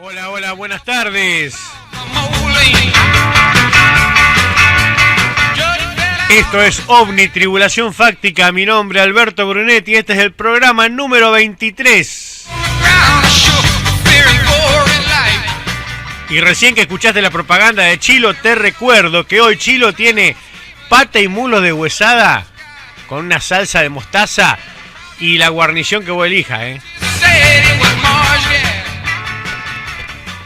Hola, hola, buenas tardes. Esto es OVNI, Tribulación Fáctica. Mi nombre es Alberto Brunetti y este es el programa número 23. Y recién que escuchaste la propaganda de Chilo, te recuerdo que hoy Chilo tiene pata y mulo de huesada con una salsa de mostaza y la guarnición que vos elijas,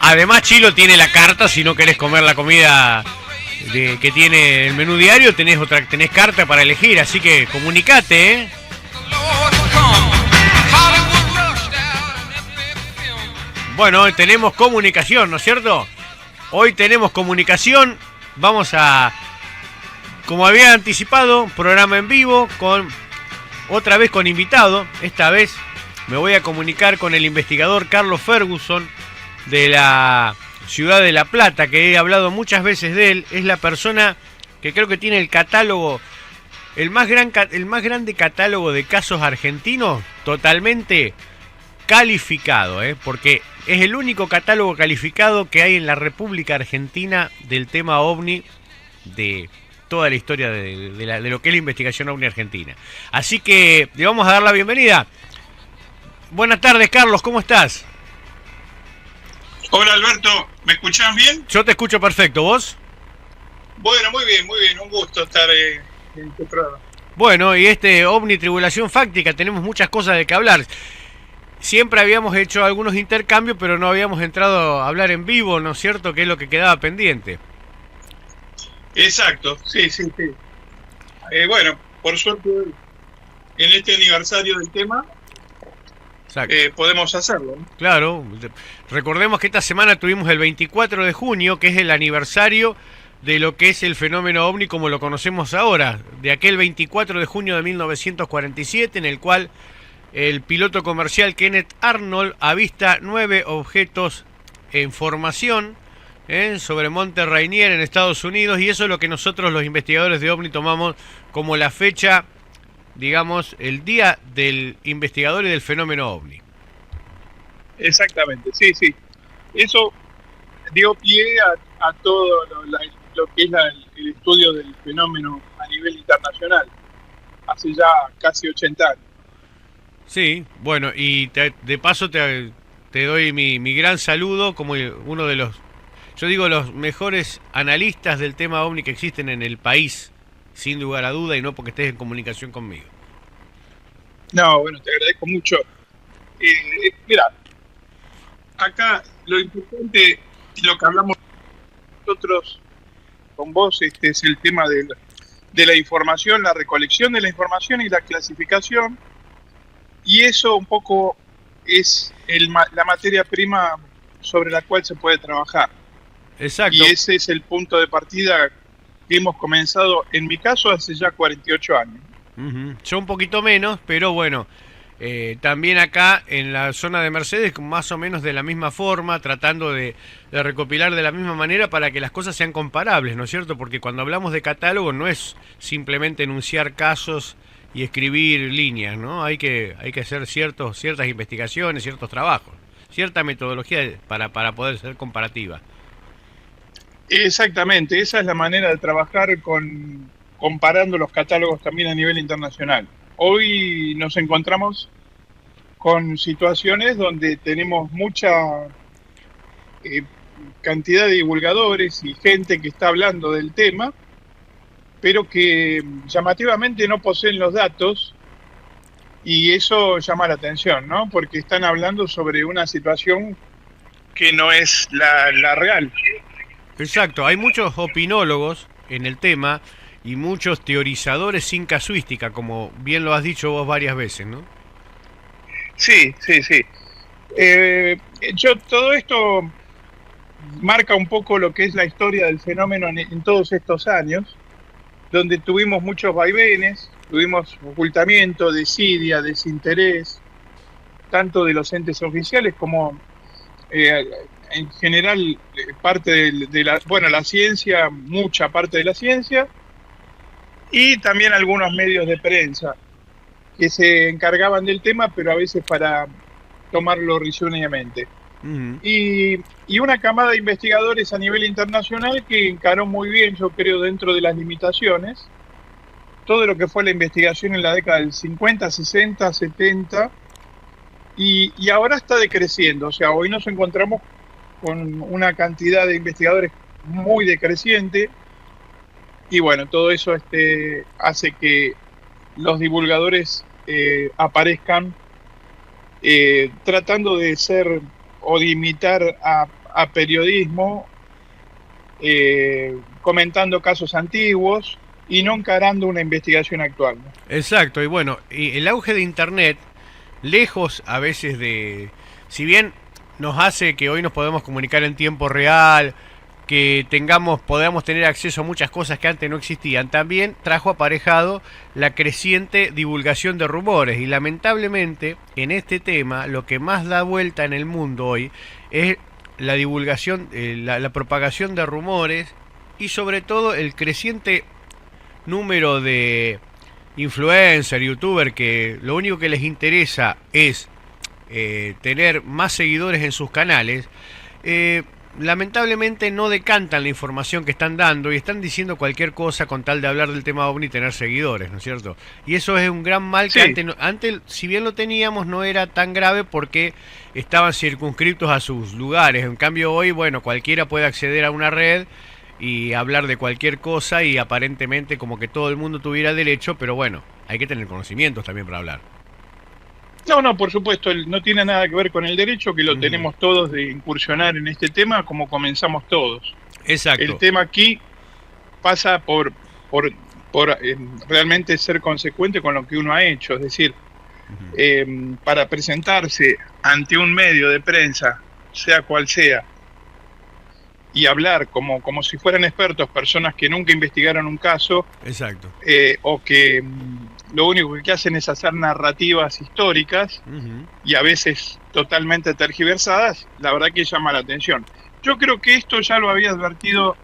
Además, Chilo tiene la carta, si no querés comer la comida que tiene el menú diario, tenés carta para elegir, así que comunicate, Bueno, hoy tenemos comunicación, ¿no es cierto? Hoy tenemos comunicación, como había anticipado, programa en vivo, otra vez con invitado. Esta vez me voy a comunicar con el investigador Carlos Ferguson, de la ciudad de La Plata, que he hablado muchas veces de él. Es la persona que creo que tiene el catálogo, el más grande catálogo de casos argentinos totalmente calificado, porque es el único catálogo calificado que hay en la República Argentina del tema OVNI, de toda la historia de lo que es la investigación OVNI argentina. Así que le vamos a dar la bienvenida. Buenas tardes, Carlos, ¿cómo estás? Hola Alberto, ¿me escuchás bien? Yo te escucho perfecto, ¿vos? Bueno, muy bien, un gusto estar en tu programa. Bueno, y OVNI Tribulación Fáctica, tenemos muchas cosas de que hablar. Siempre habíamos hecho algunos intercambios, pero no habíamos entrado a hablar en vivo, ¿no es cierto? Que es lo que quedaba pendiente. Exacto, sí. Bueno, por suerte, en este aniversario del tema, podemos hacerlo, ¿no? Claro, recordemos que esta semana tuvimos el 24 de junio, que es el aniversario de lo que es el fenómeno OVNI como lo conocemos ahora, de aquel 24 de junio de 1947, en el cual el piloto comercial Kenneth Arnold avista 9 objetos en formación sobre Monte Rainier en Estados Unidos, y eso es lo que nosotros los investigadores de OVNI tomamos como la fecha, digamos, el día del investigador y del fenómeno OVNI. Exactamente, sí. Eso dio pie a todo lo que es el estudio del fenómeno a nivel internacional, hace ya casi 80 años. Sí, bueno, y de paso te doy mi gran saludo como uno de los mejores analistas del tema OVNI que existen en el país, sin lugar a duda, y no porque estés en comunicación conmigo. No, bueno, te agradezco mucho. Mira, acá lo importante, lo que hablamos nosotros con vos, es el tema de la información, la recolección de la información y la clasificación, y eso un poco es la materia prima sobre la cual se puede trabajar. Exacto. Y ese es el punto de partida que hemos comenzado, en mi caso, hace ya 48 años. Yo un poquito menos, pero bueno, también acá en la zona de Mercedes más o menos de la misma forma, tratando de recopilar de la misma manera para que las cosas sean comparables, ¿no es cierto? Porque cuando hablamos de catálogo no es simplemente enunciar casos y escribir líneas, ¿no? Hay que hacer ciertas investigaciones, ciertos trabajos, cierta metodología para poder ser comparativa. Exactamente, esa es la manera de trabajar comparando los catálogos también a nivel internacional. Hoy nos encontramos con situaciones donde tenemos mucha cantidad de divulgadores y gente que está hablando del tema, pero que llamativamente no poseen los datos, y eso llama la atención, ¿no? Porque están hablando sobre una situación que no es la real. Exacto, hay muchos opinólogos en el tema y muchos teorizadores sin casuística, como bien lo has dicho vos varias veces, ¿no? Sí. Todo esto marca un poco lo que es la historia del fenómeno en todos estos años, donde tuvimos muchos vaivenes, tuvimos ocultamiento, desidia, desinterés, tanto de los entes oficiales como en general parte la ciencia, mucha parte de la ciencia, y también algunos medios de prensa que se encargaban del tema, pero a veces para tomarlo risueñamente. Ujú. y una camada de investigadores a nivel internacional que encaró muy bien, yo creo, dentro de las limitaciones, todo lo que fue la investigación en la década del 50, 60, 70, y ahora está decreciendo. O sea, hoy nos encontramos con una cantidad de investigadores muy decreciente, y bueno, todo eso hace que los divulgadores aparezcan tratando de ser o de imitar a periodismo, comentando casos antiguos y no encarando una investigación actual, ¿no? Exacto, y bueno, y el auge de Internet, lejos a veces de, si bien nos hace que hoy nos podemos comunicar en tiempo real, que podamos tener acceso a muchas cosas que antes no existían, también trajo aparejado la creciente divulgación de rumores, y lamentablemente en este tema lo que más da vuelta en el mundo hoy es la divulgación, la propagación de rumores, y sobre todo el creciente número de influencer, youtuber, que lo único que les interesa es tener más seguidores en sus canales. Lamentablemente no decantan la información que están dando y están diciendo cualquier cosa con tal de hablar del tema OVNI y tener seguidores, ¿no es cierto? Y eso es un gran mal que Sí, antes, si bien lo teníamos, no era tan grave porque estaban circunscriptos a sus lugares. En cambio hoy, bueno, cualquiera puede acceder a una red y hablar de cualquier cosa, y aparentemente como que todo el mundo tuviera derecho, pero bueno, hay que tener conocimientos también para hablar. no, no, por supuesto, no tiene nada que ver con el derecho, que lo Ujú. tenemos todos de incursionar en este tema como comenzamos todos. El Exacto. tema aquí pasa por, por realmente ser consecuente con lo que uno ha hecho, es decir, Ujú. para presentarse ante un medio de prensa, sea cual sea, y hablar como si fueran expertos, personas que nunca investigaron un caso, Exacto. o que lo único que hacen es hacer narrativas históricas Ujú. y a veces totalmente tergiversadas, la verdad que llama la atención. Yo creo que esto ya lo había advertido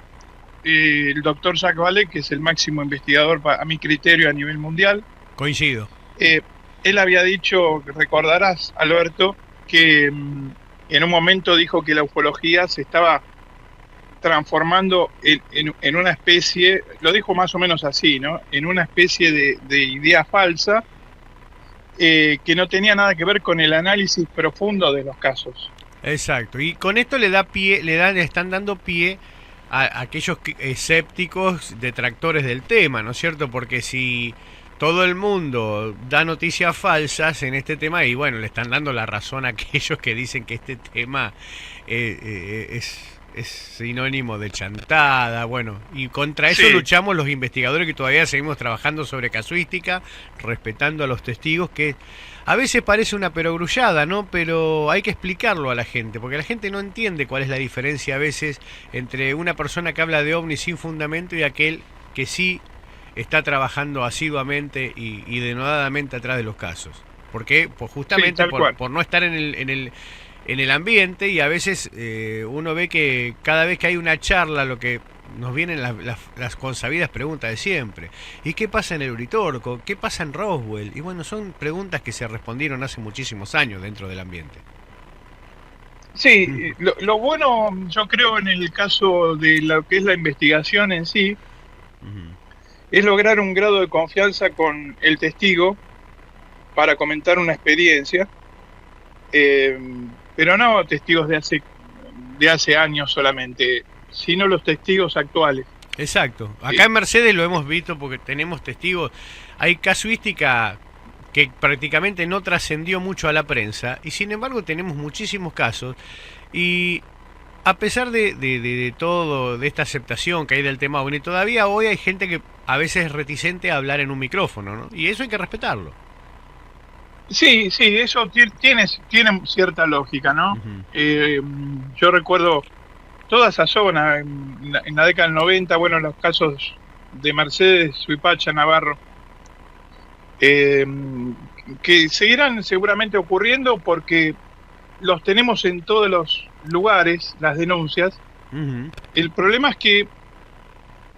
el doctor Jacques Vallée, que es el máximo investigador a mi criterio a nivel mundial. Coincido. Eh, Él había dicho, recordarás, Alberto, que en un momento dijo que la ufología se estaba transformando en una especie, lo dijo más o menos así, ¿no? En una especie de idea falsa, que no tenía nada que ver con el análisis profundo de los casos. Exacto. Y con esto le están dando pie a aquellos escépticos, detractores del tema, ¿no es cierto? Porque si todo el mundo da noticias falsas en este tema, y bueno, le están dando la razón a aquellos que dicen que este tema es sinónimo de chantada, bueno, y contra eso Sí, luchamos los investigadores que todavía seguimos trabajando sobre casuística, respetando a los testigos, que a veces parece una perogrullada, ¿no? Pero hay que explicarlo a la gente, porque la gente no entiende cuál es la diferencia a veces entre una persona que habla de ovnis sin fundamento y aquel que sí está trabajando asiduamente y denodadamente atrás de los casos. Porque pues sí, justamente tal cual. por no estar en el ambiente, y a veces uno ve que cada vez que hay una charla lo que nos vienen las consabidas preguntas de siempre. ¿Y qué pasa en el Uritorco? ¿Qué pasa en Roswell? Y bueno, son preguntas que se respondieron hace muchísimos años dentro del ambiente. Sí, Ujú. lo bueno, yo creo, en el caso de lo que es la investigación en sí, Ujú. es lograr un grado de confianza con el testigo para comentar una experiencia, eh, pero no testigos de hace años solamente, sino los testigos actuales. Exacto. Acá Eh, en Mercedes lo hemos visto porque tenemos testigos. Hay casuística que prácticamente no trascendió mucho a la prensa, y sin embargo tenemos muchísimos casos, y a pesar de todo, de esta aceptación que hay del tema OVNI, todavía hoy hay gente que a veces es reticente a hablar en un micrófono, ¿no? Y eso hay que respetarlo. sí, sí, eso tiene cierta lógica, ¿no? Ujú. Eh, yo recuerdo toda esa zona en la década del 90, bueno, los casos de Mercedes, Suipacha, Navarro, eh, que seguirán seguramente ocurriendo porque los tenemos en todos los lugares, las denuncias. Ujú. El problema es que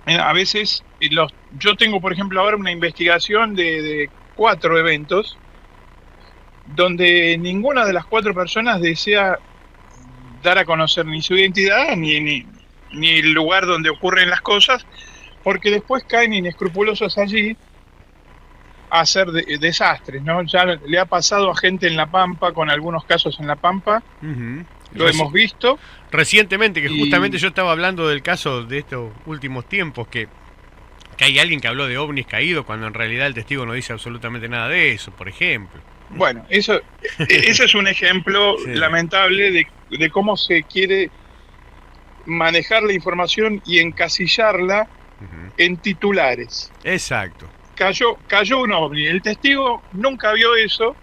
a veces yo tengo, por ejemplo, ahora una investigación de 4 eventos donde ninguna de las 4 personas desea dar a conocer ni su identidad ni el lugar donde ocurren las cosas, porque después caen inescrupulosos allí a hacer desastres, ¿no? Ya le ha pasado a gente en La Pampa, con algunos casos en La Pampa, lo hemos visto. Recientemente, que justamente yo estaba hablando del caso de estos últimos tiempos, que hay alguien que habló de ovnis caídos cuando en realidad el testigo no dice absolutamente nada de eso, por ejemplo. Bueno, eso es un ejemplo lamentable de cómo se quiere manejar la información y encasillarla en titulares. Exacto. Cayó un ovni, el testigo nunca vio eso,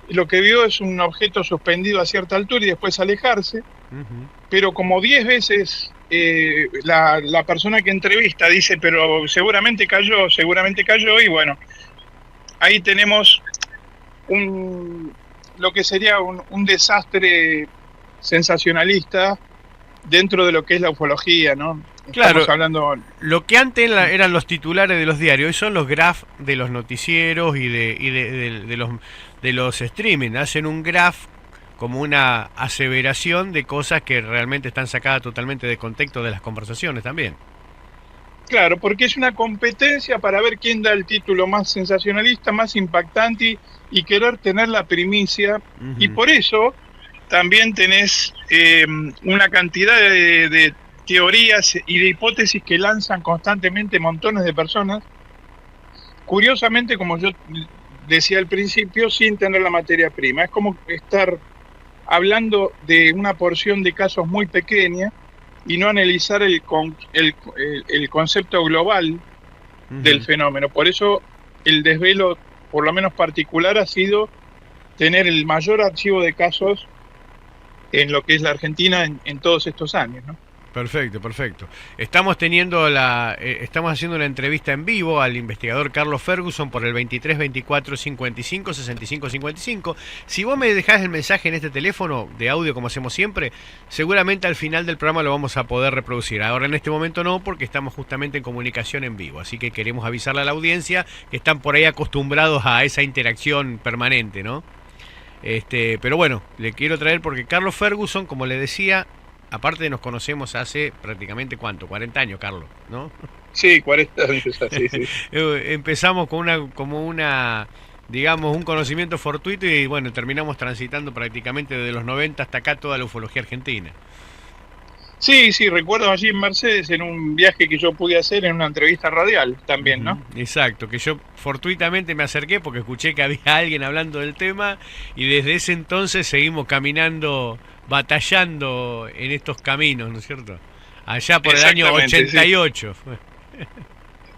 lo que vio es un objeto suspendido a cierta altura y después alejarse, pero como 10 veces la persona que entrevista dice, pero seguramente cayó, y bueno, ahí tenemos lo que sería un desastre sensacionalista dentro de lo que es la ufología, ¿no? Claro, estamos hablando... lo que antes eran los titulares de los diarios, hoy son los graph de los noticieros y de los streaming. Hacen un graph como una aseveración de cosas que realmente están sacadas totalmente de contexto de las conversaciones también. Claro, porque es una competencia para ver quién da el título más sensacionalista, más impactante y querer tener la primicia. Y por eso también tenés una cantidad de teorías y de hipótesis que lanzan constantemente montones de personas, curiosamente, como yo decía al principio, sin tener la materia prima. Es como estar hablando de una porción de casos muy pequeña y no analizar el concepto global del fenómeno. Por eso el desvelo, por lo menos particular, ha sido tener el mayor archivo de casos en lo que es la Argentina en todos estos años, ¿no? Perfecto, perfecto. Estamos haciendo una entrevista en vivo al investigador Carlos Ferguson por el 23 24 55 65 55. Si vos me dejás el mensaje en este teléfono de audio como hacemos siempre, seguramente al final del programa lo vamos a poder reproducir. Ahora en este momento no, porque estamos justamente en comunicación en vivo, así que queremos avisarle a la audiencia que están por ahí acostumbrados a esa interacción permanente, ¿no? Pero bueno, le quiero traer porque Carlos Ferguson, como le decía, aparte nos conocemos hace prácticamente, ¿cuánto? 40 años, Carlos, ¿no? Sí, 40 años, sí. Empezamos con digamos, un conocimiento fortuito y bueno, terminamos transitando prácticamente desde los 90 hasta acá toda la ufología argentina. Sí, recuerdo allí en Mercedes, en un viaje que yo pude hacer en una entrevista radial también, ¿no? Exacto, que yo fortuitamente me acerqué porque escuché que había alguien hablando del tema y desde ese entonces seguimos caminando, batallando en estos caminos, ¿no es cierto? Allá por el año 88.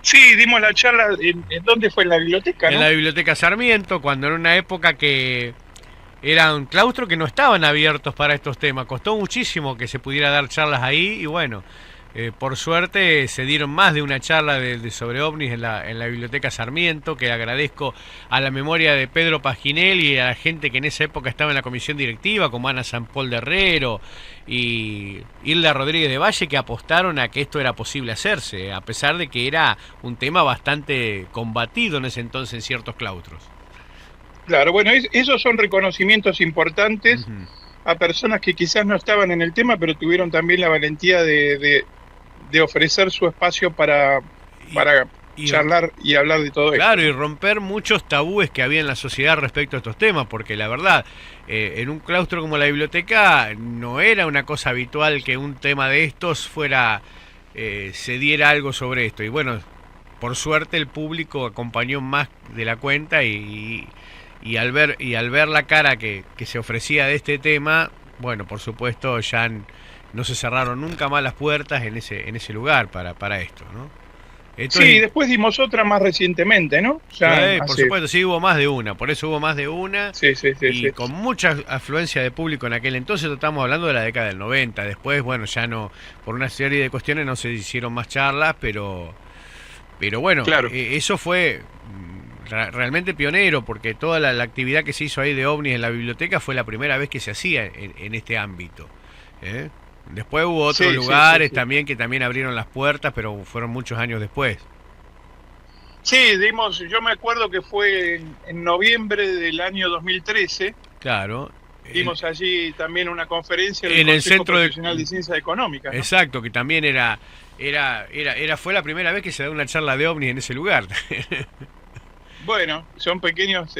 Sí, dimos la charla, ¿en dónde fue? En la biblioteca, ¿no? En la Biblioteca Sarmiento, cuando era una época que eran claustros que no estaban abiertos para estos temas. Costó muchísimo que se pudiera dar charlas ahí y bueno, por suerte se dieron más de una charla sobre ovnis en la Biblioteca Sarmiento, que agradezco a la memoria de Pedro Pasquinel y a la gente que en esa época estaba en la comisión directiva, como Ana San Paul de Herrero y Hilda Rodríguez de Valle, que apostaron a que esto era posible hacerse, a pesar de que era un tema bastante combatido en ese entonces en ciertos claustros. Claro, bueno, esos son reconocimientos importantes a personas que quizás no estaban en el tema, pero tuvieron también la valentía de ofrecer su espacio para charlar y hablar de todo esto. Claro, y romper muchos tabúes que había en la sociedad respecto a estos temas, porque la verdad, en un claustro como la biblioteca no era una cosa habitual que un tema de estos se diera algo sobre esto. Y bueno, por suerte el público acompañó más de la cuenta y al ver la cara que se ofrecía de este tema, bueno, por supuesto ya no se cerraron nunca más las puertas en ese lugar para esto, ¿no? Sí, después dimos otra más recientemente, ¿no? Por supuesto, sí, hubo más de una, por eso hubo más de una. Sí, con mucha afluencia de público en aquel entonces, estamos hablando de la década del 90. Después, bueno, ya no, por una serie de cuestiones no se hicieron más charlas, pero bueno, claro. Eso fue realmente pionero, porque toda la actividad que se hizo ahí de ovnis en la biblioteca fue la primera vez que se hacía en este ámbito. Después hubo otros lugares también que también abrieron las puertas, pero fueron muchos años después. Sí, yo me acuerdo que fue en noviembre del año 2013. Claro. Dimos allí también una conferencia en el Consejo Centro Profesional de Ciencias Económicas, ¿no? Exacto, que también fue la primera vez que se da una charla de ovnis en ese lugar. Bueno, son pequeños...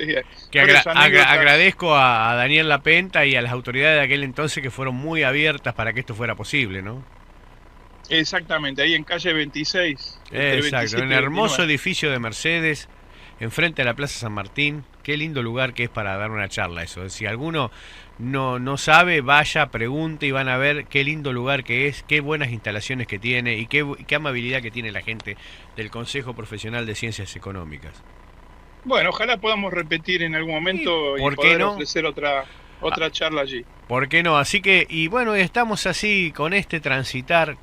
Que agradezco a Daniel Lapenta y a las autoridades de aquel entonces que fueron muy abiertas para que esto fuera posible, ¿no? Exactamente, ahí en calle 26. Exacto, en el hermoso edificio de Mercedes, enfrente a la Plaza San Martín. Qué lindo lugar que es para dar una charla eso. Si alguno no sabe, vaya, pregunte y van a ver qué lindo lugar que es, qué buenas instalaciones que tiene y qué amabilidad que tiene la gente del Consejo Profesional de Ciencias Económicas. Bueno, ojalá podamos repetir en algún momento y poder ofrecer otra charla allí. ¿Por qué no? Así que, y bueno, estamos así con este transitar,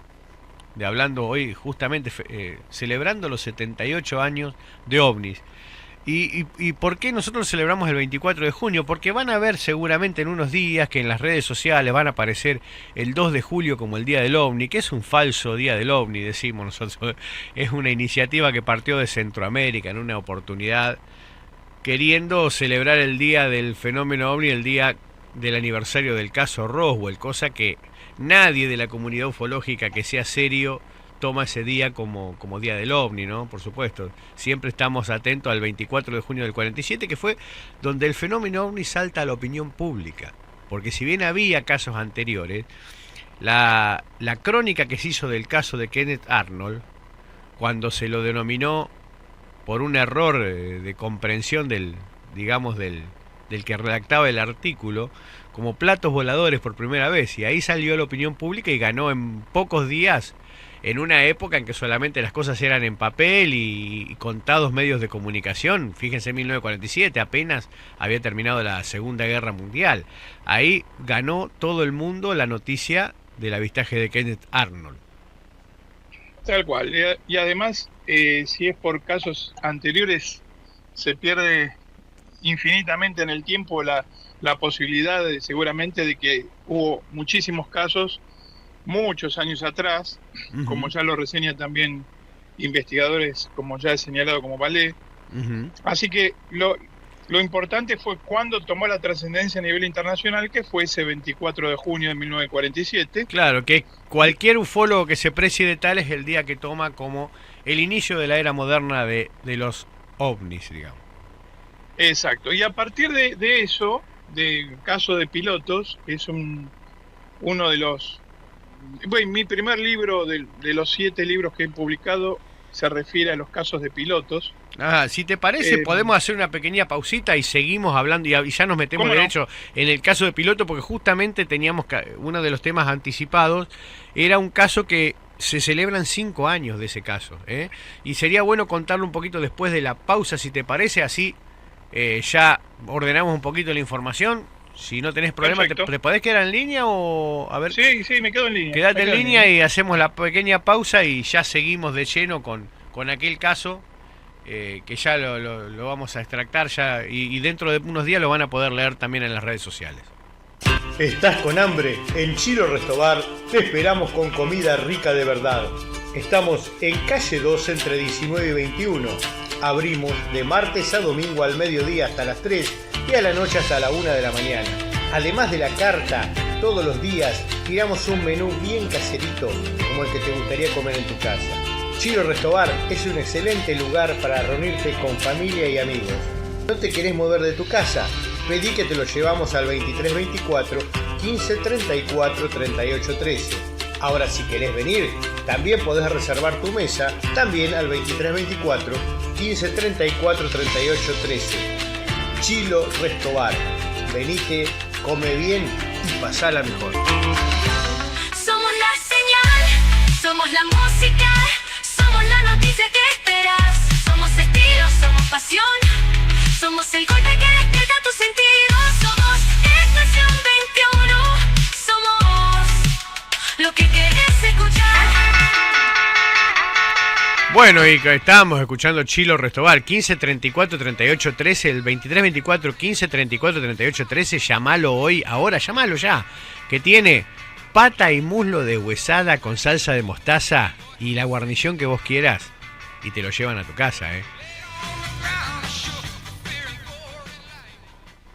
hablando hoy justamente, celebrando los 78 años de OVNIS. ¿Y por qué nosotros celebramos el 24 de junio? Porque van a ver seguramente en unos días que en las redes sociales van a aparecer el 2 de julio como el Día del OVNI, que es un falso Día del OVNI, decimos nosotros. Es una iniciativa que partió de Centroamérica en una oportunidad, queriendo celebrar el Día del Fenómeno OVNI, el día del aniversario del caso Roswell, cosa que nadie de la comunidad ufológica que sea serio toma ese día como Día del OVNI, ¿no? Por supuesto, siempre estamos atentos al 24 de junio del 47, que fue donde el fenómeno OVNI salta a la opinión pública, porque si bien había casos anteriores, la crónica que se hizo del caso de Kenneth Arnold, cuando se lo denominó por un error de comprensión del que redactaba el artículo, como platos voladores por primera vez, y ahí salió la opinión pública y ganó en pocos días, en una época en que solamente las cosas eran en papel y contados medios de comunicación. Fíjense, en 1947 apenas había terminado la Segunda Guerra Mundial. Ahí ganó todo el mundo la noticia del avistaje de Kenneth Arnold. Tal cual, y además, si es por casos anteriores, se pierde infinitamente en el tiempo la posibilidad seguramente de que hubo muchísimos casos muchos años atrás, como ya lo reseña también investigadores, como ya he señalado, como Vallée. Así que lo importante fue cuando tomó la trascendencia a nivel internacional, que fue ese 24 de junio de 1947. Claro, que cualquier ufólogo que se precie de tal es el día que toma como el inicio de la era moderna de los ovnis, digamos. Exacto, y a partir de eso, del caso de pilotos, que es uno de los... Bueno, mi primer libro de los 7 libros que he publicado se refiere a los casos de pilotos. Si te parece, podemos hacer una pequeña pausita y seguimos hablando y ya nos metemos derecho en el caso de piloto, porque justamente teníamos uno de los temas anticipados, era un caso que se celebran 5 años de ese caso, y sería bueno contarlo un poquito después de la pausa, si te parece, así ya ordenamos un poquito la información. Si no tenés problema, ¿te podés quedar en línea o...? A ver, sí, me quedo en línea. Quedate en línea y hacemos la pequeña pausa y ya seguimos de lleno con aquel caso, que ya lo vamos a extractar ya y dentro de unos días lo van a poder leer también en las redes sociales. ¿Estás con hambre? En Chilo Restobar te esperamos con comida rica de verdad. Estamos en calle 2 entre 19 y 21. Abrimos de martes a domingo al mediodía hasta las 3 y a la noche hasta la 1 de la mañana. Además de la carta, todos los días tiramos un menú bien caserito como el que te gustaría comer en tu casa. Chilo Restobar es un excelente lugar para reunirte con familia y amigos. ¿No te querés mover de tu casa? Pedí que te lo llevamos al 2324 1534 3813. Ahora, si querés venir, también podés reservar tu mesa, también al 2324 1534 3813. Chilo Restobar. Venite, come bien y pasala mejor. Somos la señal, somos la música, somos la noticia que esperas. Somos estilo, somos pasión, somos el golpe que despierta tus sentidos. Somos Estación 21, somos lo que querés escuchar. Bueno, y estábamos escuchando Chilo Restobar, 1534 3813, el 2324 1534 3813, llamalo hoy, ahora, llamalo ya, que tiene pata y muslo de huesada con salsa de mostaza y la guarnición que vos quieras, y te lo llevan a tu casa,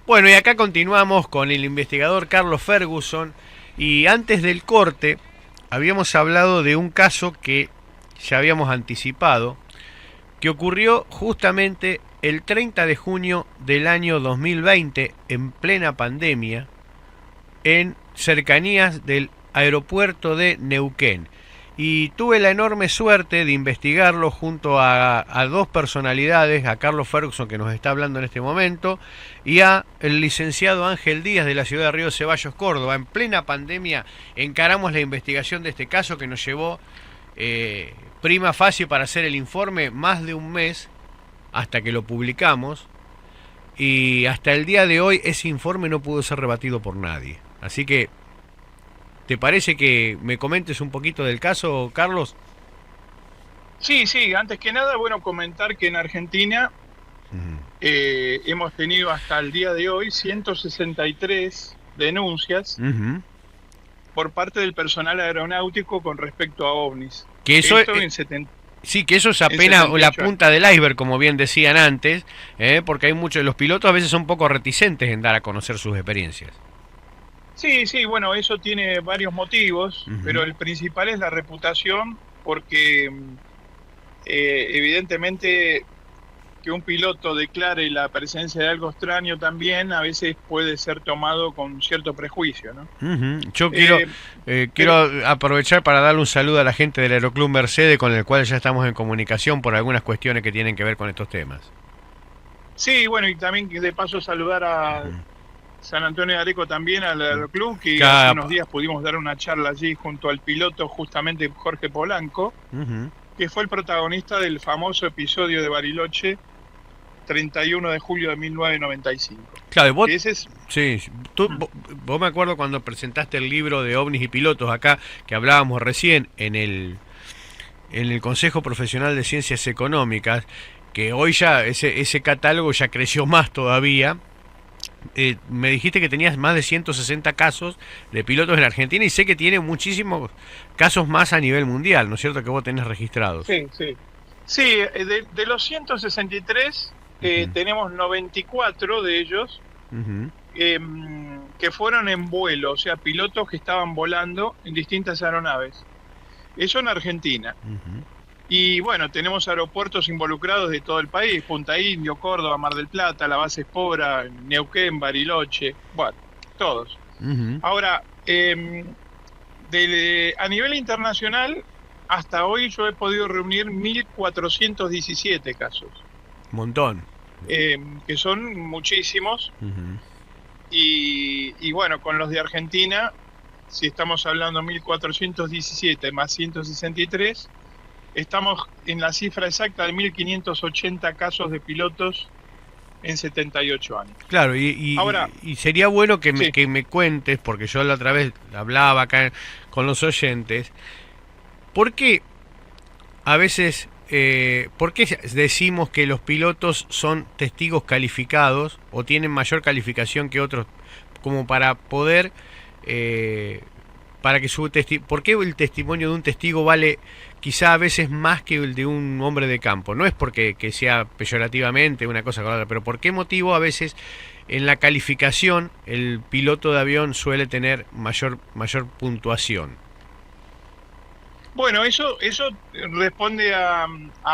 Bueno, y acá continuamos con el investigador Carlos Ferguson. Y antes del corte habíamos hablado de un caso que ya habíamos anticipado, que ocurrió justamente el 30 de junio del año 2020, en plena pandemia, en cercanías del aeropuerto de Neuquén. Y tuve la enorme suerte de investigarlo junto a dos personalidades, a Carlos Ferguson, que nos está hablando en este momento, y a el licenciado Ángel Díaz, de la ciudad de Río Ceballos, Córdoba. En plena pandemia encaramos la investigación de este caso, que nos llevó prima facie para hacer el informe más de un mes hasta que lo publicamos, y hasta el día de hoy ese informe no pudo ser rebatido por nadie. Así que, ¿te parece que me comentes un poquito del caso, Carlos? Sí, antes que nada, bueno, comentar que en Argentina hemos tenido hasta el día de hoy 163 denuncias por parte del personal aeronáutico con respecto a ovnis. Que eso Esto sí, que eso es apenas la 78 punta del iceberg, como bien decían antes, porque hay muchos, los pilotos a veces son un poco reticentes en dar a conocer sus experiencias. Sí, bueno, eso tiene varios motivos, pero el principal es la reputación, porque evidentemente que un piloto declare la presencia de algo extraño también a veces puede ser tomado con cierto prejuicio, ¿no? Yo quiero aprovechar para darle un saludo a la gente del Aeroclub Mercedes, con el cual ya estamos en comunicación por algunas cuestiones que tienen que ver con estos temas. Sí, bueno, y también de paso saludar a San Antonio de Areco también, al Aeroclub, que hace unos días pudimos dar una charla allí junto al piloto, justamente Jorge Polanco, que fue el protagonista del famoso episodio de Bariloche, 31 de julio de 1995. Claro, vos, vos me acuerdo cuando presentaste el libro de ovnis y pilotos acá, que hablábamos recién en el Consejo Profesional de Ciencias Económicas, que hoy ya ese catálogo ya creció más todavía. Me dijiste que tenías más de 160 casos de pilotos en Argentina, y sé que tiene muchísimos casos más a nivel mundial, ¿no es cierto?, que vos tenés registrados. Sí, de los 163 tenemos 94 de ellos que fueron en vuelo, o sea, pilotos que estaban volando en distintas aeronaves. Eso en Argentina. Y bueno, tenemos aeropuertos involucrados de todo el país: Punta Indio, Córdoba, Mar del Plata, la base Espora, Neuquén, Bariloche, bueno, todos. Ahora, a nivel internacional, hasta hoy yo he podido reunir 1.417 casos. Montón. Que son muchísimos. Y bueno, con los de Argentina, si estamos hablando 1.417 más 163, estamos en la cifra exacta de 1.580 casos de pilotos en 78 años. Claro, Ahora, y sería bueno que me cuentes, porque yo la otra vez hablaba acá con los oyentes, ¿por qué a veces, por qué decimos que los pilotos son testigos calificados o tienen mayor calificación que otros, como para poder, para que ¿por qué el testimonio de un testigo vale quizá a veces más que el de un hombre de campo? No es porque que sea peyorativamente una cosa con otra, pero ¿por qué motivo a veces en la calificación el piloto de avión suele tener mayor puntuación? Bueno, eso responde a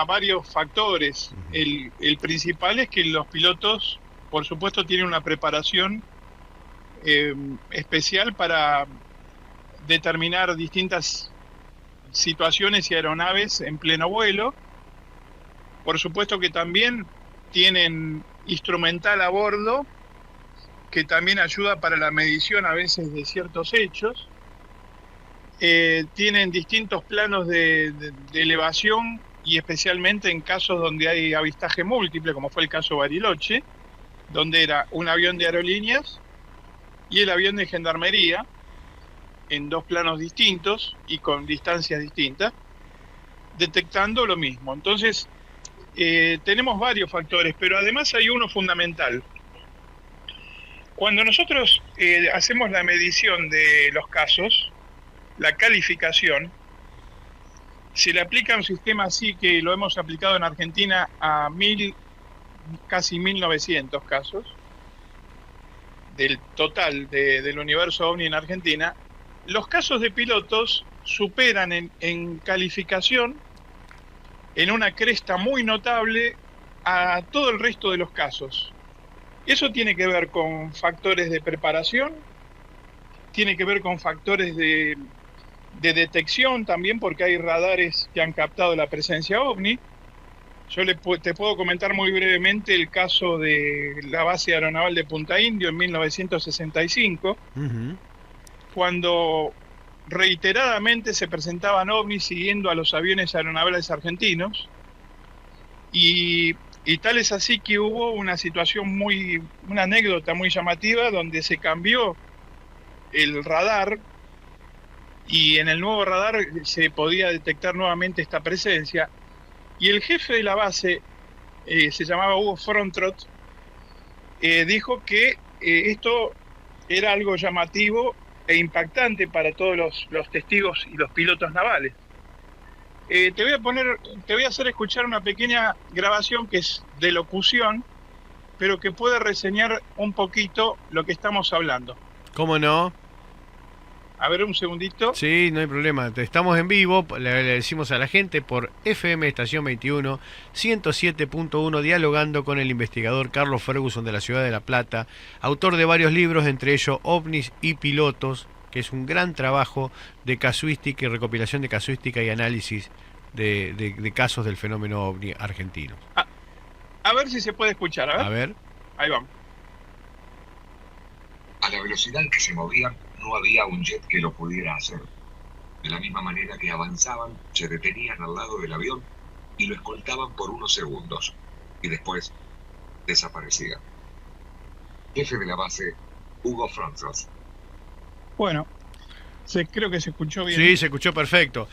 varios factores. El principal es que los pilotos, por supuesto, tienen una preparación especial para determinar distintas situaciones y aeronaves en pleno vuelo. Por supuesto que también tienen instrumental a bordo que también ayuda para la medición a veces de ciertos hechos. Tienen distintos planos de elevación, y especialmente en casos donde hay avistaje múltiple, como fue el caso Bariloche, donde era un avión de aerolíneas y el avión de gendarmería, en dos planos distintos y con distancias distintas, detectando lo mismo. Entonces, tenemos varios factores, pero además hay uno fundamental. Cuando nosotros hacemos la medición de los casos, la calificación, se le aplica un sistema así, que lo hemos aplicado en Argentina a casi 1.900 casos. del total del universo OVNI en Argentina, los casos de pilotos superan en calificación, en una cresta muy notable, a todo el resto de los casos. Eso tiene que ver con factores de preparación, tiene que ver con factores de detección también, porque hay radares que han captado la presencia OVNI. Yo te puedo comentar muy brevemente el caso de la base aeronaval de Punta Indio en 1965, cuando reiteradamente se presentaban ovnis siguiendo a los aviones aeronavales argentinos, y tal es así que hubo una situación una anécdota muy llamativa donde se cambió el radar, y en el nuevo radar se podía detectar nuevamente esta presencia, y el jefe de la base, se llamaba Hugo Frontrot, dijo que esto era algo llamativo e impactante para todos los testigos y los pilotos navales. Te voy a hacer escuchar una pequeña grabación que es de locución, pero que puede reseñar un poquito lo que estamos hablando. ¿Cómo no? A ver, un segundito. Sí, no hay problema. Estamos en vivo, le decimos a la gente por FM Estación 21, 107.1, dialogando con el investigador Carlos Ferguson de la ciudad de La Plata, autor de varios libros, entre ellos OVNIs y Pilotos, que es un gran trabajo de casuística y recopilación de casuística y análisis de casos del fenómeno OVNI argentino. A ver si se puede escuchar, A ver. Ahí vamos. A la velocidad que se movían, no había un jet que lo pudiera hacer. De la misma manera que avanzaban, se detenían al lado del avión y lo escoltaban por unos segundos, y después desaparecían. Jefe de la base, Hugo Frontrot. Bueno, creo que se escuchó bien. Sí, se escuchó perfecto.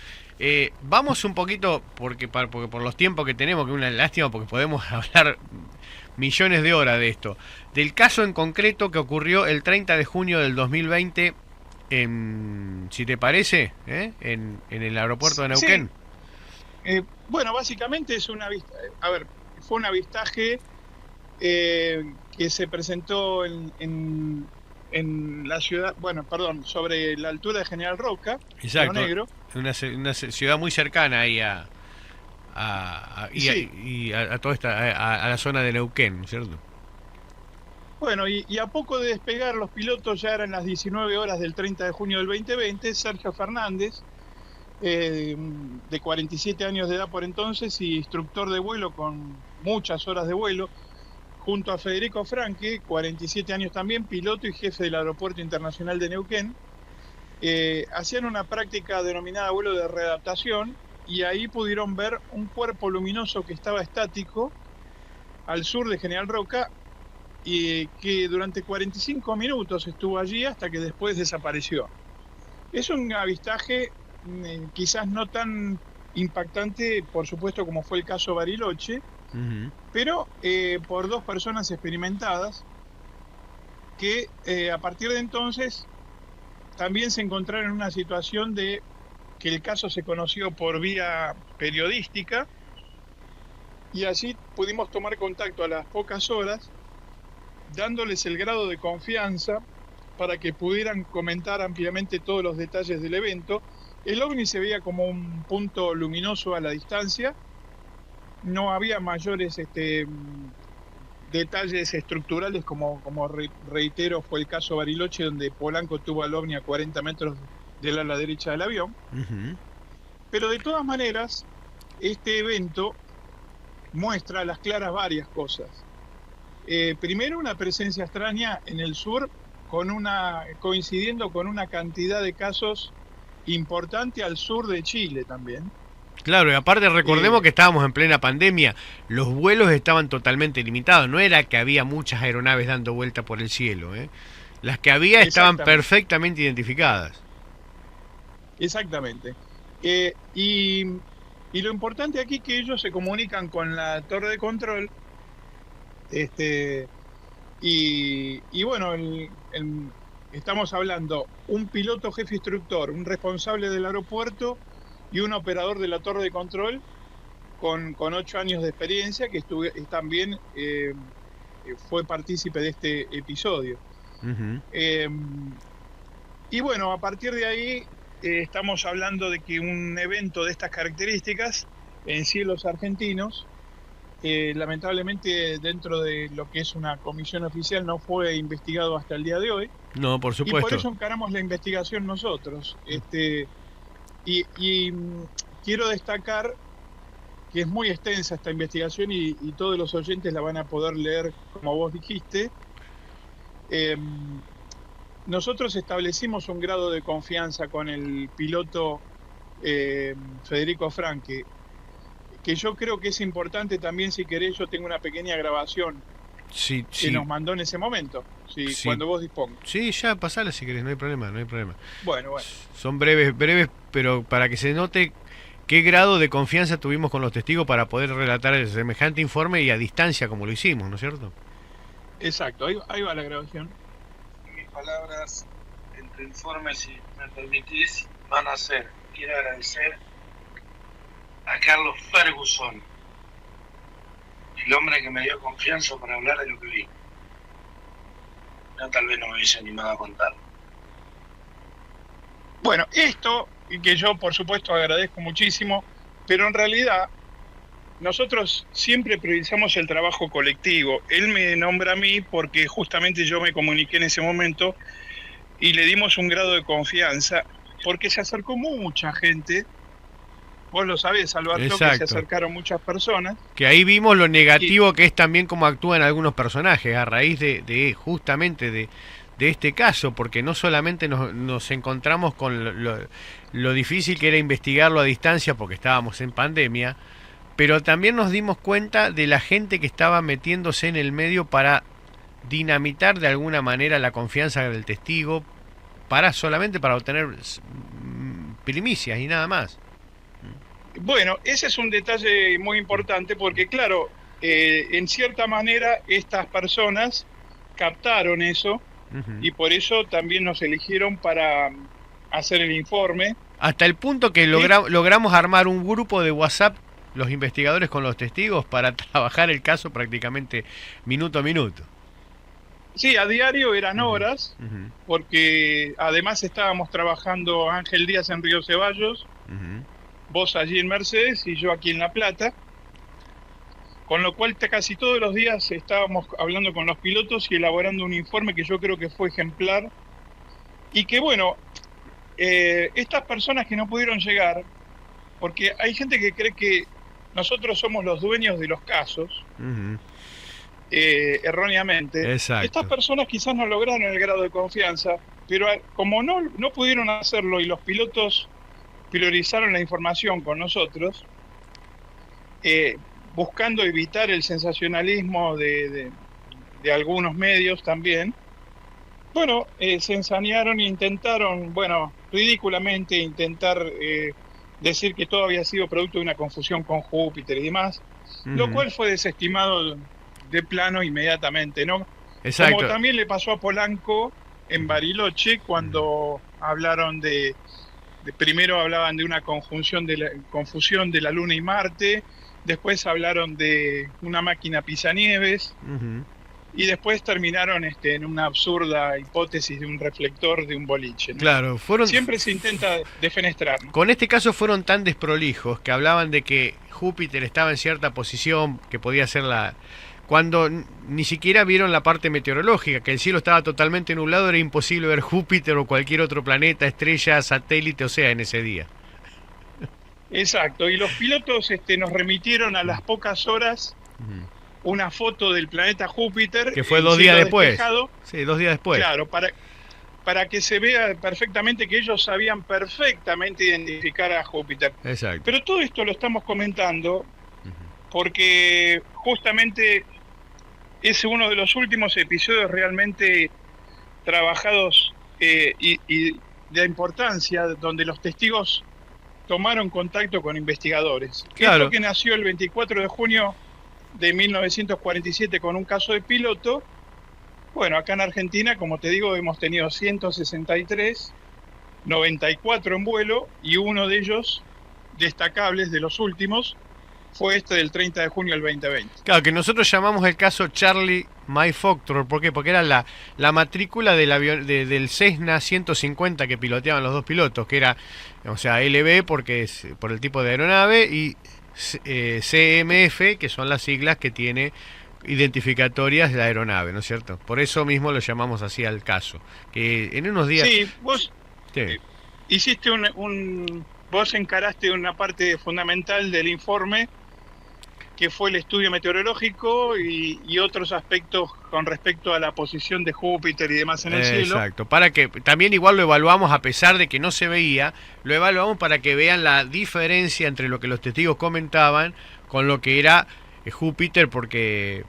Vamos un poquito, porque por los tiempos que tenemos, que es una lástima porque podemos hablar millones de horas de esto, del caso en concreto que ocurrió el 30 de junio del 2020, si te parece, en el aeropuerto de Neuquén. Sí. Bueno, básicamente es fue un avistaje que se presentó en la ciudad, sobre la altura de General Roca, exacto, Río Negro. Una ciudad muy cercana ahí a toda a la zona de Neuquén, ¿cierto? Bueno, y a poco de despegar los pilotos, ya eran las 19 horas del 30 de junio del 2020, Sergio Fernández, de 47 años de edad por entonces y instructor de vuelo con muchas horas de vuelo, junto a Federico Franque, 47 años también, piloto y jefe del Aeropuerto Internacional de Neuquén, hacían una práctica denominada vuelo de readaptación, y ahí pudieron ver un cuerpo luminoso que estaba estático al sur de General Roca, y que durante 45 minutos estuvo allí hasta que después desapareció. Es un avistaje quizás no tan impactante, por supuesto, como fue el caso Bariloche, pero por dos personas experimentadas que a partir de entonces también se encontraron en una situación de que el caso se conoció por vía periodística, y allí pudimos tomar contacto a las pocas horas, dándoles el grado de confianza para que pudieran comentar ampliamente todos los detalles del evento. El OVNI se veía como un punto luminoso a la distancia, no había mayores detalles estructurales como reitero fue el caso Bariloche, donde Polanco tuvo al OVNI a 40 metros del ala derecha del avión. Pero de todas maneras, este evento muestra a las claras varias cosas. Primero, una presencia extraña en el sur, coincidiendo con una cantidad de casos importante al sur de Chile también. Claro, y aparte recordemos que estábamos en plena pandemia, los vuelos estaban totalmente limitados, no era que había muchas aeronaves dando vuelta por el cielo, las que había estaban perfectamente identificadas. Exactamente. Y lo importante aquí es que ellos se comunican con la torre de control, y bueno, estamos hablando un piloto jefe instructor, un responsable del aeropuerto y un operador de la torre de control con 8 años de experiencia, que también fue partícipe de este episodio. Ujú. Y bueno, a partir de ahí estamos hablando de que un evento de estas características en cielos argentinos, lamentablemente dentro de lo que es una comisión oficial no fue investigado hasta el día de hoy, No, por y por supuesto. eso encaramos la investigación nosotros. Quiero destacar que es muy extensa esta investigación y todos los oyentes la van a poder leer como vos dijiste. Eh, Nosotros establecimos un grado de confianza con el piloto Federico Franque, que yo creo que es importante también. Si querés, yo tengo una pequeña grabación Sí, que sí. nos mandó en ese momento, Sí. cuando vos dispongas. Sí, ya pasala si querés, no hay problema, no hay problema. Bueno, Son breves, pero para que se note qué grado de confianza tuvimos con los testigos para poder relatar el semejante informe y a distancia como lo hicimos, ¿no es cierto? exacto, ahí va la grabación. Mis palabras en tu informe, si me permitís, van a ser: quiero agradecer a Carlos Ferguson, el hombre que me dio confianza para hablar de lo que vi. No, tal vez no me hubiese animado a contar. Bueno, esto, y que yo por supuesto agradezco muchísimo, pero en realidad nosotros siempre priorizamos el trabajo colectivo. Él me nombra a mí porque justamente yo me comuniqué en ese momento y le dimos un grado de confianza, porque se acercó mucha gente. Vos lo sabés, Alberto, que Exacto. se acercaron muchas personas. Que ahí vimos lo negativo que es también cómo actúan algunos personajes a raíz de justamente de este caso, porque no solamente nos encontramos con lo difícil que era investigarlo a distancia porque estábamos en pandemia, pero también nos dimos cuenta de la gente que estaba metiéndose en el medio para dinamitar de alguna manera la confianza del testigo, solamente para obtener primicias y nada más. Bueno, ese es un detalle muy importante porque, claro, en cierta manera estas personas captaron eso y por eso también nos eligieron para hacer el informe. Hasta el punto que logramos armar un grupo de WhatsApp, los investigadores con los testigos, para trabajar el caso prácticamente minuto a minuto. Sí, a diario eran horas, Ujú, porque además estábamos trabajando Ángel Díaz en Río Ceballos, ujú. vos allí en Mercedes y yo aquí en La Plata, con lo cual casi todos los días estábamos hablando con los pilotos y elaborando un informe que yo creo que fue ejemplar, y que bueno, estas personas que no pudieron llegar, porque hay gente que cree que nosotros somos los dueños de los casos, Ujú. erróneamente. Exacto. Estas personas quizás no lograron el grado de confianza, pero como no pudieron hacerlo y los pilotos priorizaron la información con nosotros, buscando evitar el sensacionalismo de algunos medios también, bueno, se ensañaron e intentaron, bueno, ridículamente intentar decir que todo había sido producto de una confusión con Júpiter y demás, lo Ujú. cual fue desestimado de plano inmediatamente, ¿no? Exacto. Como también le pasó a Polanco en Bariloche cuando hablaron primero hablaban de una confusión de la Luna y Marte, después hablaron de una máquina pisanieves Ujú. y después terminaron en una absurda hipótesis de un reflector de un boliche, ¿no? Claro, Siempre se intenta defenestrar, ¿no? con este caso fueron tan desprolijos que hablaban de que Júpiter estaba en cierta posición, que podía ser cuando ni siquiera vieron la parte meteorológica, que el cielo estaba totalmente nublado, era imposible ver Júpiter o cualquier otro planeta, estrella, satélite, o sea, en ese día. Exacto, y los pilotos nos remitieron a las pocas horas Ujú. una foto del planeta Júpiter, Que fue el 2 días cielo después. despejado. Sí, 2 días después. Claro, para que se vea perfectamente que ellos sabían perfectamente identificar a Júpiter. Exacto. Pero todo esto lo estamos comentando porque justamente es uno de los últimos episodios realmente trabajados y de importancia, donde los testigos tomaron contacto con investigadores. Claro. Esto que nació el 24 de junio de 1947 con un caso de piloto. Bueno, acá en Argentina, como te digo, hemos tenido 163, 94 en vuelo, y uno de ellos, destacables de los últimos, fue este del 30 de junio del 2020. Claro, que nosotros llamamos el caso Charlie My Foxtrot. ¿Por qué? Porque era la matrícula del avión, del Cessna 150 que piloteaban los dos pilotos, que era, o sea, LB porque es por el tipo de aeronave, y CMF, que son las siglas que tiene identificatorias de la aeronave, ¿no es cierto? Por eso mismo lo llamamos así al caso. Que en unos días... Sí, vos Sí. hiciste vos encaraste una parte fundamental del informe, que fue el estudio meteorológico y otros aspectos con respecto a la posición de Júpiter y demás en el cielo. Exacto, para que también igual lo evaluamos, a pesar de que no se veía, lo evaluamos para que vean la diferencia entre lo que los testigos comentaban con lo que era Júpiter, porque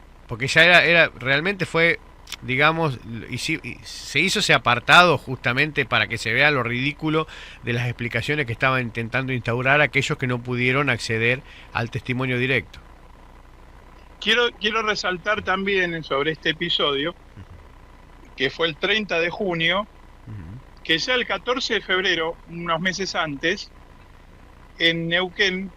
ya era realmente fue, digamos, y se hizo ese apartado justamente para que se vea lo ridículo de las explicaciones que estaban intentando instaurar aquellos que no pudieron acceder al testimonio directo. Quiero resaltar también sobre este episodio, que fue el 30 de junio, que ya el 14 de febrero, unos meses antes, en Neuquén,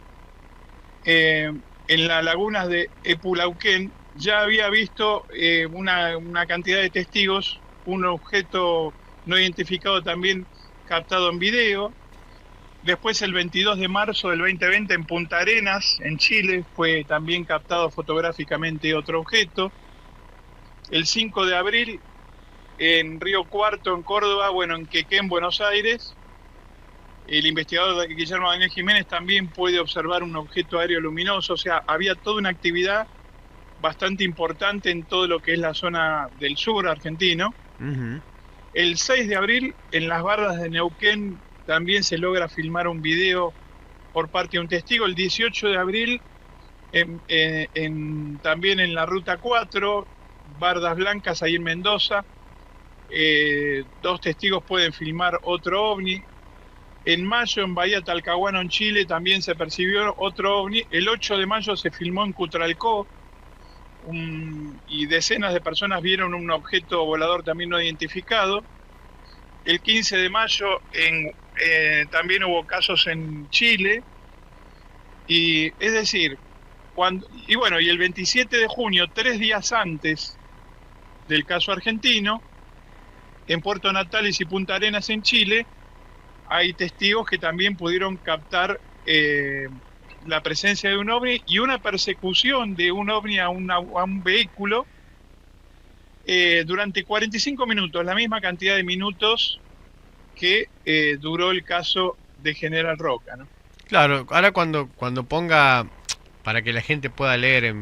en las lagunas de Epulauquén, ya había visto una cantidad de testigos, un objeto no identificado también captado en video. Después, el 22 de marzo del 2020, en Punta Arenas, en Chile, fue también captado fotográficamente otro objeto. El 5 de abril, en Río Cuarto, en Córdoba, en Quequén, Buenos Aires, el investigador Guillermo Daniel Jiménez también puede observar un objeto aéreo luminoso. O sea, había toda una actividad bastante importante en todo lo que es la zona del sur argentino. El 6 de abril, en las bardas de Neuquén, también se logra filmar un video por parte de un testigo. El 18 de abril, también en la Ruta 4, Bardas Blancas, ahí en Mendoza, 2 testigos pueden filmar otro ovni. En mayo, en Bahía Talcahuano, en Chile, también se percibió otro ovni. El 8 de mayo se filmó en Cutralcó, y decenas de personas vieron un objeto volador también no identificado. El 15 de mayo también hubo casos en Chile, y es decir, y el 27 de junio, 3 días antes del caso argentino, en Puerto Natales y Punta Arenas en Chile, hay testigos que también pudieron captar la presencia de un ovni y una persecución de un ovni a un vehículo durante 45 minutos, la misma cantidad de minutos que duró el caso de General Roca, ¿no? Claro, ahora cuando ponga, para que la gente pueda leer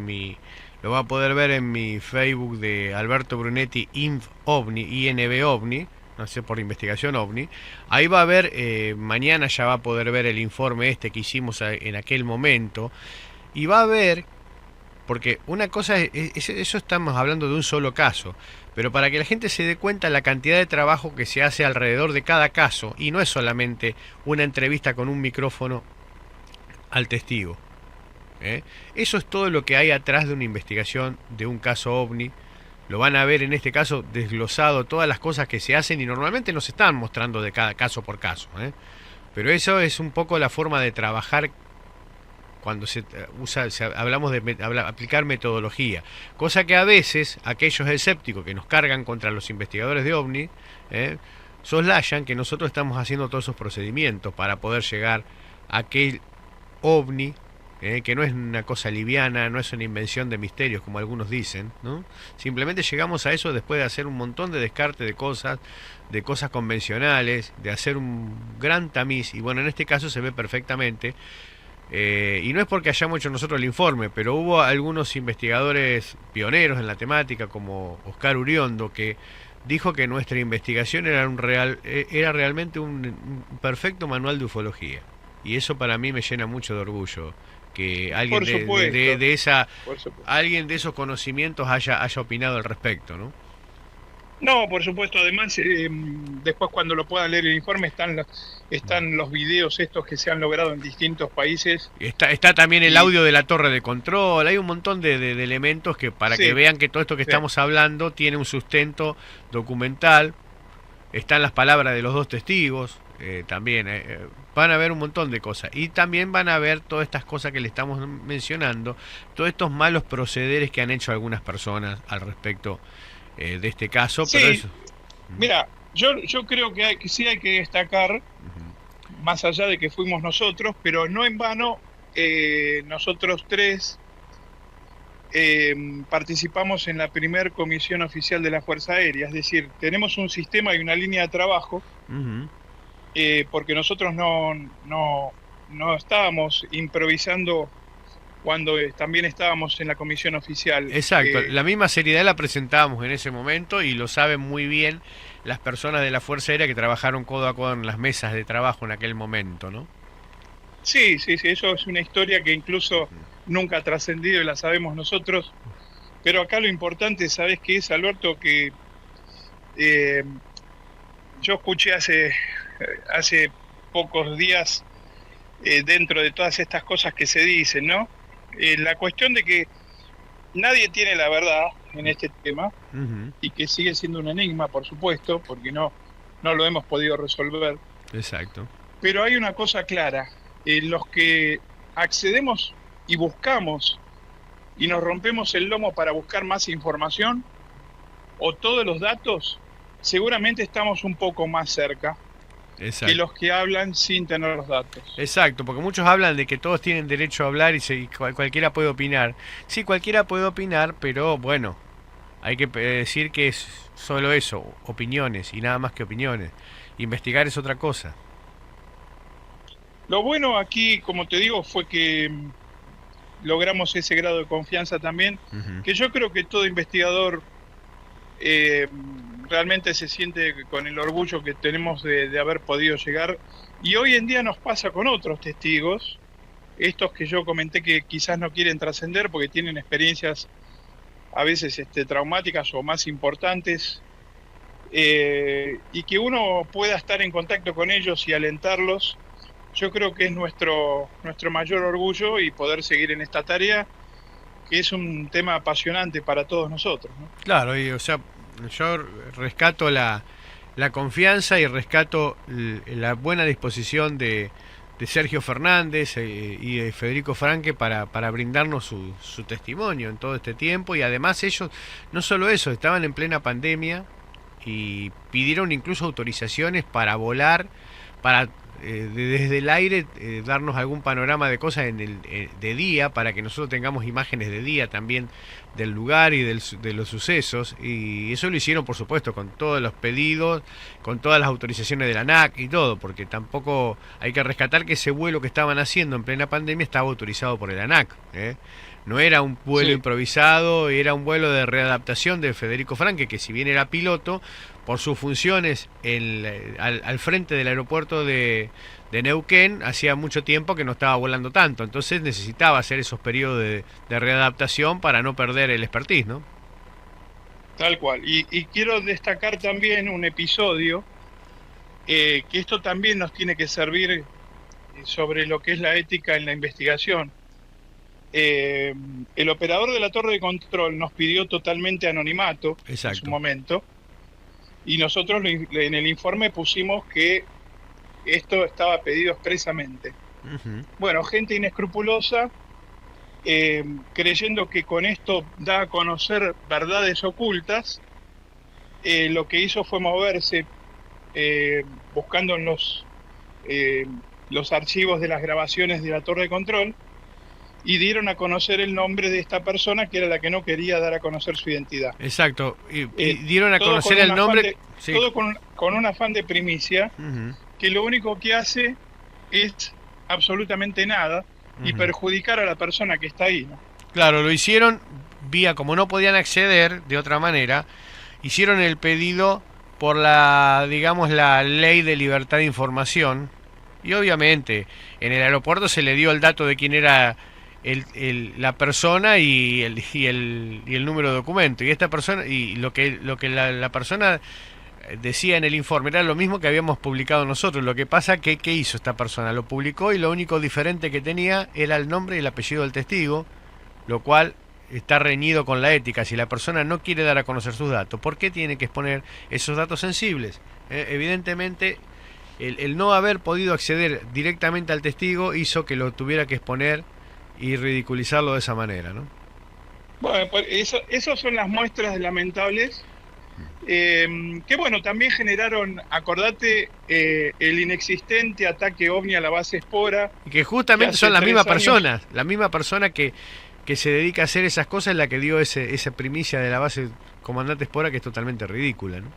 lo va a poder ver en mi Facebook de Alberto Brunetti, Inv OVNI, INV OVNI, no sé, por investigación OVNI. Ahí va a ver, mañana ya va a poder ver el informe que hicimos en aquel momento, y va a ver, porque una cosa eso estamos hablando de un solo caso, pero para que la gente se dé cuenta la cantidad de trabajo que se hace alrededor de cada caso, y no es solamente una entrevista con un micrófono al testigo. Eso es todo lo que hay atrás de una investigación de un caso OVNI. Lo van a ver en este caso desglosado, todas las cosas que se hacen, y normalmente nos están mostrando de cada caso por caso, pero eso es un poco la forma de trabajar cuando hablamos de aplicar metodología, cosa que a veces aquellos escépticos que nos cargan contra los investigadores de OVNI soslayan que nosotros estamos haciendo todos esos procedimientos para poder llegar a aquel OVNI, que no es una cosa liviana, no es una invención de misterios como algunos dicen, ¿no? Simplemente llegamos a eso después de hacer un montón de descarte de cosas convencionales, de hacer un gran tamiz, y en este caso se ve perfectamente, y no es porque hayamos hecho nosotros el informe, pero hubo algunos investigadores pioneros en la temática, como Oscar Uriondo, que dijo que nuestra investigación era realmente un perfecto manual de ufología, y eso para mí me llena mucho de orgullo, que alguien alguien de esos conocimientos haya opinado al respecto, ¿no? No, por supuesto. Además, después cuando lo puedan leer el informe están los videos estos que se han logrado en distintos países. Está también el audio de la torre de control. Hay un montón de elementos que para que vean que todo esto que estamos hablando tiene un sustento documental. Están las palabras de los 2 testigos. también. Van a haber un montón de cosas. Y también van a ver todas estas cosas que le estamos mencionando, todos estos malos procederes que han hecho algunas personas al respecto de este caso. Sí, pero eso... mira, yo creo que sí hay que destacar, más allá de que fuimos nosotros, pero no en vano, nosotros tres participamos en la primer comisión oficial de la Fuerza Aérea, es decir, tenemos un sistema y una línea de trabajo, porque nosotros no estábamos improvisando cuando también estábamos en la comisión oficial. Exacto, la misma seriedad la presentábamos en ese momento y lo saben muy bien las personas de la Fuerza Aérea que trabajaron codo a codo en las mesas de trabajo en aquel momento, ¿no? Sí, eso es una historia que incluso nunca ha trascendido y la sabemos nosotros, pero acá lo importante, ¿sabes qué es, Alberto? Que yo escuché hace pocos días, dentro de todas estas cosas que se dicen, ¿no? La cuestión de que nadie tiene la verdad en este tema, y que sigue siendo un enigma, por supuesto, porque no lo hemos podido resolver. Exacto. Pero hay una cosa clara, los que accedemos y buscamos y nos rompemos el lomo para buscar más información o todos los datos, seguramente estamos un poco más cerca. Exacto. Que los que hablan sin tener los datos. Exacto, porque muchos hablan de que todos tienen derecho a hablar y cualquiera puede opinar. Sí, cualquiera puede opinar, pero bueno, hay que decir que es solo eso, opiniones y nada más que opiniones. Investigar es otra cosa. Lo bueno aquí, como te digo, fue que logramos ese grado de confianza también, que yo creo que todo investigador realmente se siente con el orgullo que tenemos de haber podido llegar, y hoy en día nos pasa con otros testigos, estos que yo comenté que quizás no quieren trascender porque tienen experiencias a veces traumáticas o más importantes, y que uno pueda estar en contacto con ellos y alentarlos. Yo creo que es nuestro mayor orgullo y poder seguir en esta tarea, que es un tema apasionante para todos nosotros, ¿no? Claro, y o sea, yo rescato la confianza y rescato la buena disposición de Sergio Fernández y de Federico Franque para brindarnos su testimonio en todo este tiempo, y además ellos, no solo eso, estaban en plena pandemia y pidieron incluso autorizaciones para volar, para desde el aire darnos algún panorama de cosas de día, para que nosotros tengamos imágenes de día también del lugar y de los sucesos, y eso lo hicieron por supuesto con todos los pedidos, con todas las autorizaciones de la ANAC y todo, porque tampoco hay que rescatar que ese vuelo que estaban haciendo en plena pandemia estaba autorizado por el ANAC, no era un vuelo improvisado, era un vuelo de readaptación de Federico Franque, que si bien era piloto, por sus funciones al frente del aeropuerto de Neuquén, hacía mucho tiempo que no estaba volando tanto, entonces necesitaba hacer esos periodos de readaptación para no perder el expertise, ¿no? Tal cual, y quiero destacar también un episodio, que esto también nos tiene que servir sobre lo que es la ética en la investigación. El operador de la torre de control nos pidió totalmente anonimato. Exacto. En su momento, y nosotros en el informe pusimos que esto estaba pedido expresamente. Bueno, gente inescrupulosa, creyendo que con esto da a conocer verdades ocultas, lo que hizo fue moverse buscando en los archivos de las grabaciones de la torre de control, y dieron a conocer el nombre de esta persona, que era la que no quería dar a conocer su identidad. Exacto, y dieron a conocer el nombre... Sí. Todo con un afán de primicia, que lo único que hace es absolutamente nada, y perjudicar a la persona que está ahí, ¿no? Claro, lo hicieron vía, como no podían acceder de otra manera, hicieron el pedido por la ley de libertad de información, y obviamente en el aeropuerto se le dio el dato de quién era la persona y el número de documento, y esta persona, y lo que la persona decía en el informe era lo mismo que habíamos publicado nosotros. Lo que pasa que ¿qué hizo esta persona? Lo publicó, y lo único diferente que tenía era el nombre y el apellido del testigo, lo cual está reñido con la ética. Si la persona no quiere dar a conocer sus datos, ¿por qué tiene que exponer esos datos sensibles? Evidentemente el no haber podido acceder directamente al testigo hizo que lo tuviera que exponer y ridiculizarlo de esa manera, ¿no? Bueno, pues esas son las muestras lamentables que, bueno, también generaron, acordate, el inexistente ataque OVNI a la base Espora. Y que justamente que son las hace mismas 3 años. personas, la misma persona que se dedica a hacer esas cosas, es la que dio esa primicia de la base Comandante Espora, que es totalmente ridícula, ¿no?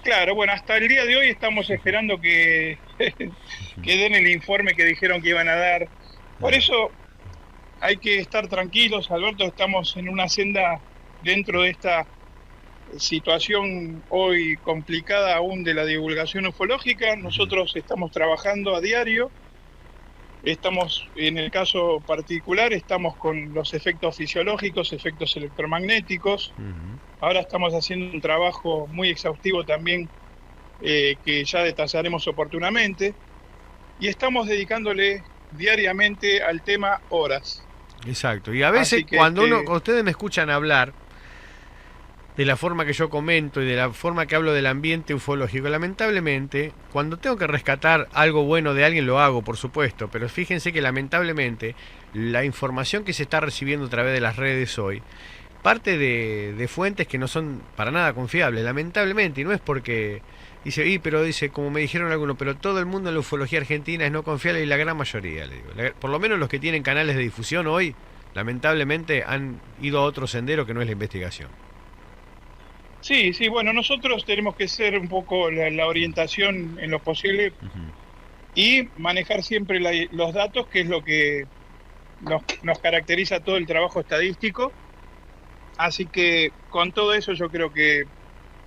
Claro, bueno, hasta el día de hoy estamos esperando que den el informe que dijeron que iban a dar. Por eso hay que estar tranquilos, Alberto, estamos en una senda dentro de esta situación hoy complicada aún de la divulgación ufológica. Nosotros estamos trabajando a diario, estamos, en el caso particular, estamos con los efectos fisiológicos, efectos electromagnéticos. Ahora estamos haciendo un trabajo muy exhaustivo también, que ya detallaremos oportunamente, y estamos dedicándole diariamente al tema horas. Exacto, y a veces cuando ustedes me escuchan hablar de la forma que yo comento y de la forma que hablo del ambiente ufológico, lamentablemente, cuando tengo que rescatar algo bueno de alguien lo hago, por supuesto, pero fíjense que lamentablemente la información que se está recibiendo a través de las redes hoy parte de fuentes que no son para nada confiables, lamentablemente, y no es porque dice, pero dice, como me dijeron algunos, pero todo el mundo en la ufología argentina es no confiable, y la gran mayoría, le digo, por lo menos los que tienen canales de difusión hoy, lamentablemente han ido a otro sendero que no es la investigación. Sí, bueno, nosotros tenemos que ser un poco la orientación en lo posible y manejar siempre los datos, que es lo que nos caracteriza todo el trabajo estadístico. Así que con todo eso yo creo que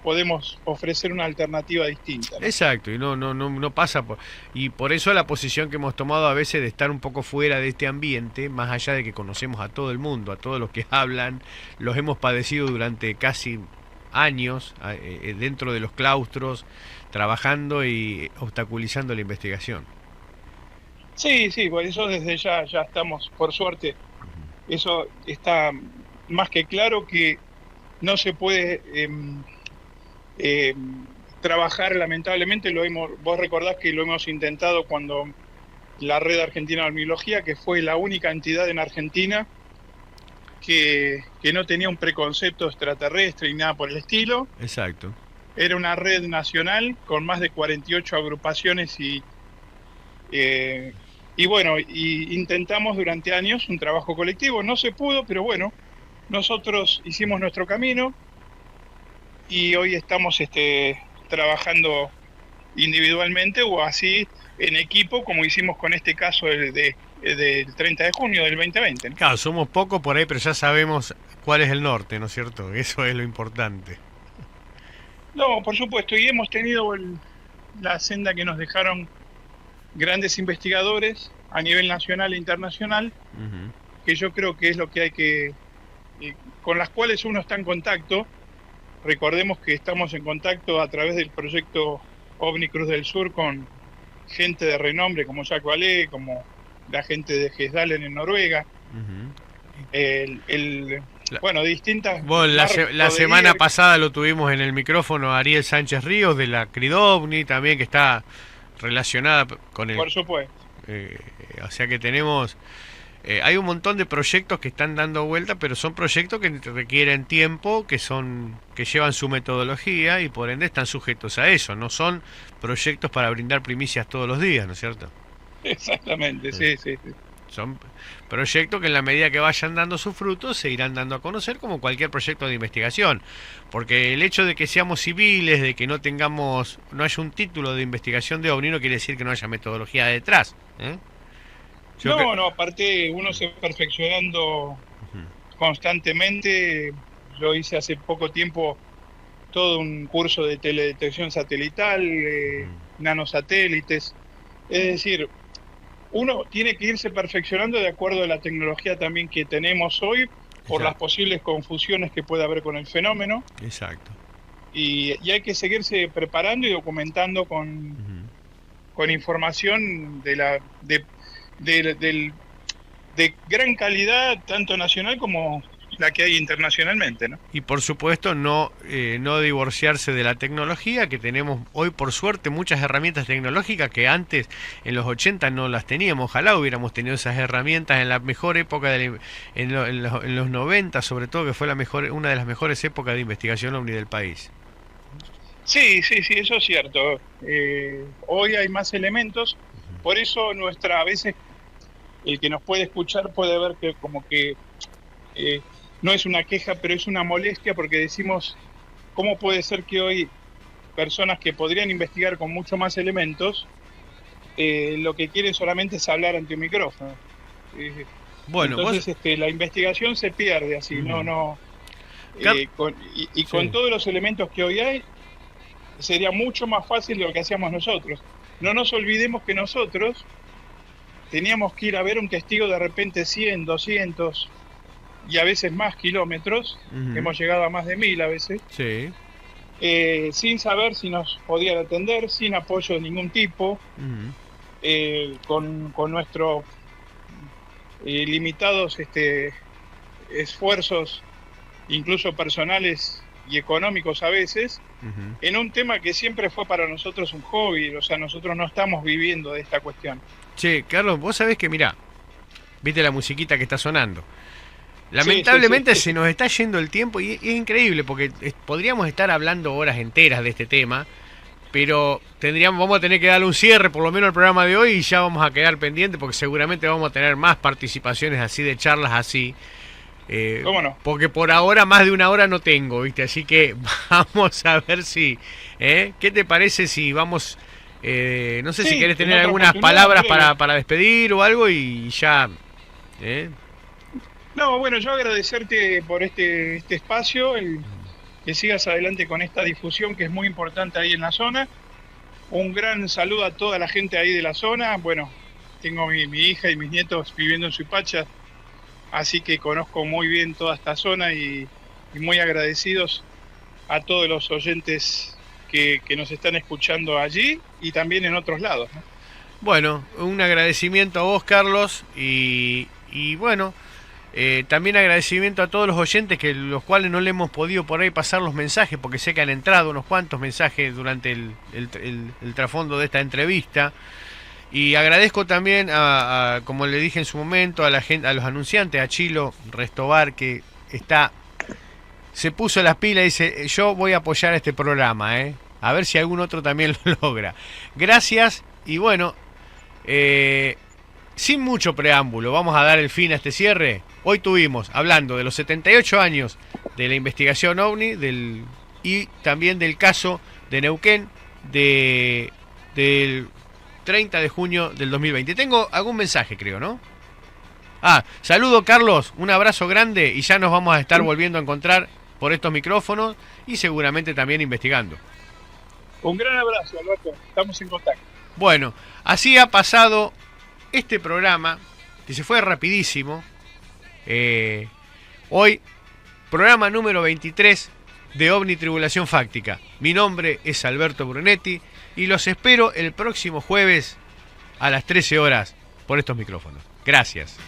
podemos ofrecer una alternativa distinta, ¿no? Exacto, y no pasa y por eso la posición que hemos tomado a veces de estar un poco fuera de este ambiente, más allá de que conocemos a todo el mundo, a todos los que hablan, los hemos padecido durante casi años dentro de los claustros, trabajando y obstaculizando la investigación. Sí, por eso desde ya estamos, por suerte, eso está más que claro, que no se puede trabajar, lamentablemente. Vos recordás que lo hemos intentado cuando la Red Argentina de Ornitología, que fue la única entidad en Argentina que no tenía un preconcepto extraterrestre ni nada por el estilo. Exacto. Era una red nacional con más de 48 agrupaciones y bueno, intentamos durante años un trabajo colectivo. No se pudo, pero bueno, nosotros hicimos nuestro camino y hoy estamos trabajando individualmente o así en equipo, como hicimos con este caso del 30 de junio del 2020, ¿no? Claro, somos pocos por ahí, pero ya sabemos cuál es el norte, ¿no es cierto? Eso es lo importante. No, por supuesto, y hemos tenido la senda que nos dejaron grandes investigadores a nivel nacional e internacional, que yo creo que es lo que hay que, con las cuales uno está en contacto. Recordemos que estamos en contacto a través del proyecto OVNI Cruz del Sur con gente de renombre como Jacques Vallée, como la gente de Gesdalen en Noruega, bueno, distintas... Bueno, la semana pasada lo tuvimos en el micrófono a Ariel Sánchez Ríos de la CRIDOVNI también, que está relacionada con el... Por supuesto. O sea que tenemos... hay un montón de proyectos que están dando vuelta, pero son proyectos que requieren tiempo, que llevan su metodología y por ende están sujetos a eso. No son proyectos para brindar primicias todos los días, ¿no es cierto? Exactamente, sí. Son proyectos que en la medida que vayan dando sus frutos se irán dando a conocer, como cualquier proyecto de investigación. Porque el hecho de que seamos civiles, de que no haya un título de investigación de OVNI, no quiere decir que no haya metodología detrás, ¿eh? No, aparte uno se va perfeccionando constantemente. Yo hice hace poco tiempo todo un curso de teledetección satelital, nanosatélites. Es decir, uno tiene que irse perfeccionando de acuerdo a la tecnología también que tenemos hoy, por las posibles confusiones que puede haber con el fenómeno. Exacto. Y hay que seguirse preparando y documentando con información de gran calidad, tanto nacional como la que hay internacionalmente, ¿no? Y por supuesto no divorciarse de la tecnología, que tenemos hoy por suerte muchas herramientas tecnológicas que antes en los 80 no las teníamos. Ojalá hubiéramos tenido esas herramientas en la mejor época en los 90, sobre todo, que fue una de las mejores épocas de investigación OVNI del país. Sí, eso es cierto. Hoy hay más elementos, por eso a veces el que nos puede escuchar puede ver que como que no es una queja, pero es una molestia, porque decimos, ¿cómo puede ser que hoy personas que podrían investigar con mucho más elementos, lo que quieren solamente es hablar ante un micrófono? Bueno, entonces la investigación se pierde así, con todos los elementos que hoy hay, sería mucho más fácil de lo que hacíamos nosotros. No nos olvidemos que nosotros teníamos que ir a ver un testigo de repente 100, 200 y a veces más kilómetros. Hemos llegado a más de 1000 a veces, sí. Sin saber si nos podían atender, sin apoyo de ningún tipo, con nuestros limitados esfuerzos, incluso personales y económicos a veces, en un tema que siempre fue para nosotros un hobby. O sea, nosotros no estamos viviendo de esta cuestión. Che, Carlos, vos sabés que, mirá, viste la musiquita que está sonando. Lamentablemente se nos está yendo el tiempo y es increíble, porque podríamos estar hablando horas enteras de este tema, pero vamos a tener que darle un cierre por lo menos al programa de hoy, y ya vamos a quedar pendientes, porque seguramente vamos a tener más participaciones así, de charlas así. ¿Cómo no? Porque por ahora más de una hora no tengo, ¿viste? Así que vamos a ver si... ¿Qué te parece si vamos... no sé si querés tener algunas palabras para despedir o algo y ya... No, bueno, yo agradecerte por este espacio, que sigas adelante con esta difusión que es muy importante ahí en la zona. Un gran saludo a toda la gente ahí de la zona. Bueno, tengo mi hija y mis nietos viviendo en Suipacha, así que conozco muy bien toda esta zona y muy agradecidos a todos los oyentes que nos están escuchando allí y también en otros lados, ¿no? Bueno, un agradecimiento a vos, Carlos, y bueno... también agradecimiento a todos los oyentes, los cuales no le hemos podido por ahí pasar los mensajes, porque sé que han entrado unos cuantos mensajes durante el trasfondo de esta entrevista. Y agradezco también como le dije en su momento, a la gente, a los anunciantes, a Chilo Restobar, que se puso las pilas y dice: yo voy a apoyar este programa, a ver si algún otro también lo logra. Gracias, y bueno, sin mucho preámbulo, vamos a dar el fin a este cierre. Hoy tuvimos, hablando de los 78 años de la investigación OVNI, y también del caso de Neuquén, del 30 de junio del 2020. Tengo algún mensaje, creo, ¿no? Saludo, Carlos, un abrazo grande, y ya nos vamos a estar volviendo a encontrar por estos micrófonos y seguramente también investigando. Un gran abrazo, Alberto, estamos en contacto. Bueno, así ha pasado este programa, que se fue rapidísimo. Hoy, programa número 23 de OVNI Tribulación Fáctica. Mi nombre es Alberto Brunetti y los espero el próximo jueves a las 13 horas por estos micrófonos. Gracias.